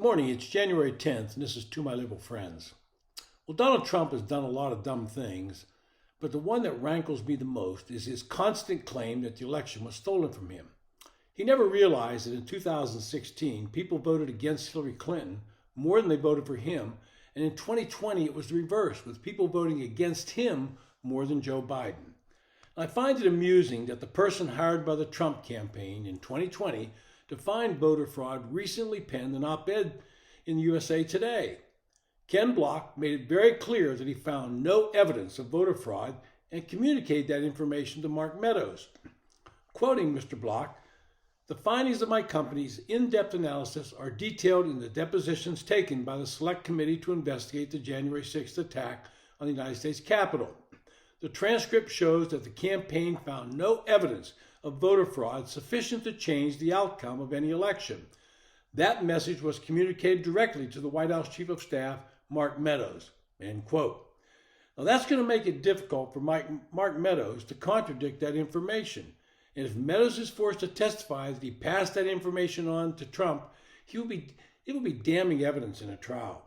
morning, it's January 10th, and this is To My Liberal Friends. Well, Donald Trump has done a lot of dumb things, but the one that rankles me the most is his constant claim that the election was stolen from him. He never realized that in 2016, people voted against Hillary Clinton more than they voted for him, and in 2020, it was the reverse, with people voting against him more than Joe Biden. I find it amusing that the person hired by the Trump campaign in 2020 to find voter fraud recently penned an op-ed in USA Today. Ken Block made it very clear that he found no evidence of voter fraud and communicated that information to Mark Meadows. Quoting Mr. Block, "The findings of my company's in-depth analysis are detailed in the depositions taken by the Select Committee to investigate the January 6th attack on the United States Capitol. The transcript shows that the campaign found no evidence of voter fraud sufficient to change the outcome of any election. That message was communicated directly to the White House Chief of Staff, Mark Meadows." End quote. Now that's going to make it difficult for Mark Meadows to contradict that information. And if Meadows is forced to testify that he passed that information on to Trump, it will be damning evidence in a trial.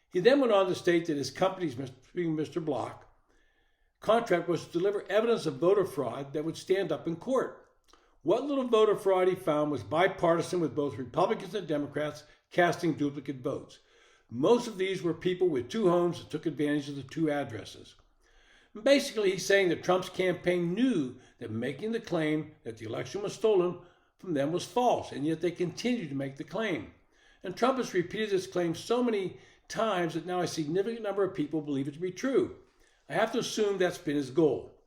He then went on to state that his company's, being Mr. Block, contract was to deliver evidence of voter fraud that would stand up in court. What little voter fraud he found was bipartisan, with both Republicans and Democrats casting duplicate votes. Most of these were people with two homes that took advantage of the two addresses. Basically, he's saying that Trump's campaign knew that making the claim that the election was stolen from them was false, and yet they continued to make the claim. And Trump has repeated this claim so many times that now a significant number of people believe it to be true. I have to assume that's been his goal.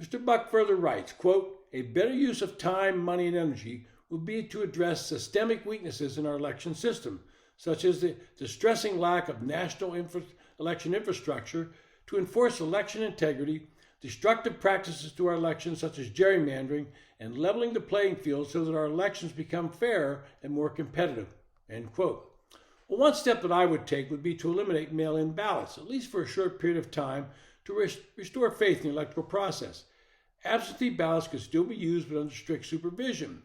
Mr. Buck further writes, quote, "A better use of time, money, and energy would be to address systemic weaknesses in our election system, such as the distressing lack of national election infrastructure to enforce election integrity, destructive practices to our elections such as gerrymandering, and leveling the playing field so that our elections become fairer and more competitive." End quote. Well, one step that I would take would be to eliminate mail-in ballots, at least for a short period of time, to restore faith in the electoral process. Absentee ballots could still be used, but under strict supervision.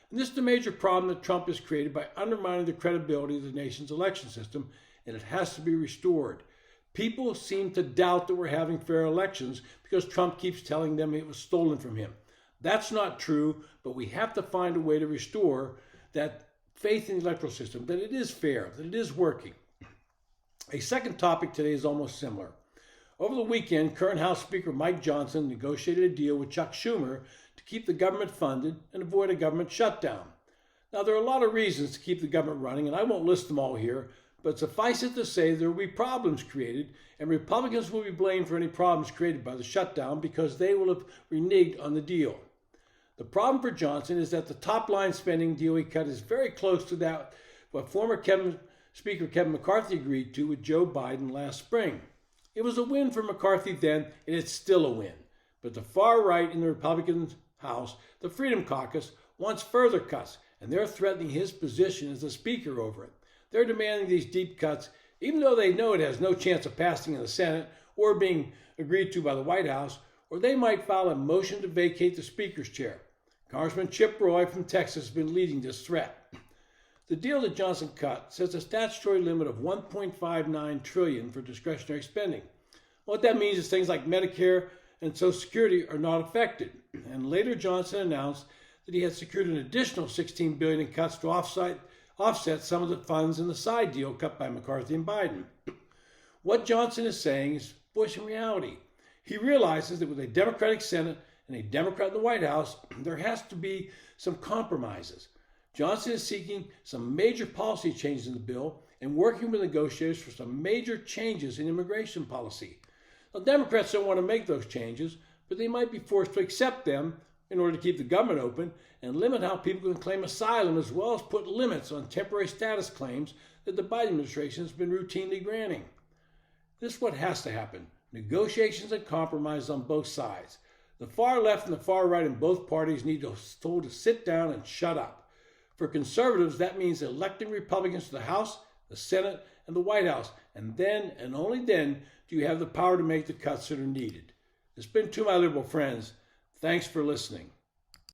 And this is the major problem that Trump has created by undermining the credibility of the nation's election system, and it has to be restored. People seem to doubt that we're having fair elections because Trump keeps telling them it was stolen from him. That's not true, but we have to find a way to restore that faith in the electoral system, that it is fair, that it is working. A second topic today is almost similar. Over the weekend, current House Speaker Mike Johnson negotiated a deal with Chuck Schumer to keep the government funded and avoid a government shutdown. Now, there are a lot of reasons to keep the government running, and I won't list them all here, but suffice it to say there will be problems created, and Republicans will be blamed for any problems created by the shutdown because they will have reneged on the deal. The problem for Johnson is that the top-line spending deal he cut is very close to that what former Speaker Kevin McCarthy agreed to with Joe Biden last spring. It was a win for McCarthy then, and it's still a win. But the far right in the Republican House, the Freedom Caucus, wants further cuts, and they're threatening his position as the Speaker over it. They're demanding these deep cuts, even though they know it has no chance of passing in the Senate or being agreed to by the White House, or they might file a motion to vacate the Speaker's chair. Congressman Chip Roy from Texas has been leading this threat. The deal that Johnson cut sets a statutory limit of $1.59 trillion for discretionary spending. What that means is things like Medicare and Social Security are not affected. And later Johnson announced that he had secured an additional $16 billion in cuts to offset some of the funds in the side deal cut by McCarthy and Biden. What Johnson is saying is voicing reality. He realizes that with a Democratic Senate and a Democrat in the White House, there has to be some compromises. Johnson is seeking some major policy changes in the bill and working with negotiators for some major changes in immigration policy. Now, Democrats don't want to make those changes, but they might be forced to accept them in order to keep the government open and limit how people can claim asylum, as well as put limits on temporary status claims that the Biden administration has been routinely granting. This is what has to happen: negotiations and compromise on both sides. The far left and the far right in both parties need to be told to sit down and shut up. For conservatives, that means electing Republicans to the House, the Senate, and the White House, and then, and only then, do you have the power to make the cuts that are needed. It's been To My Liberal Friends. Thanks for listening.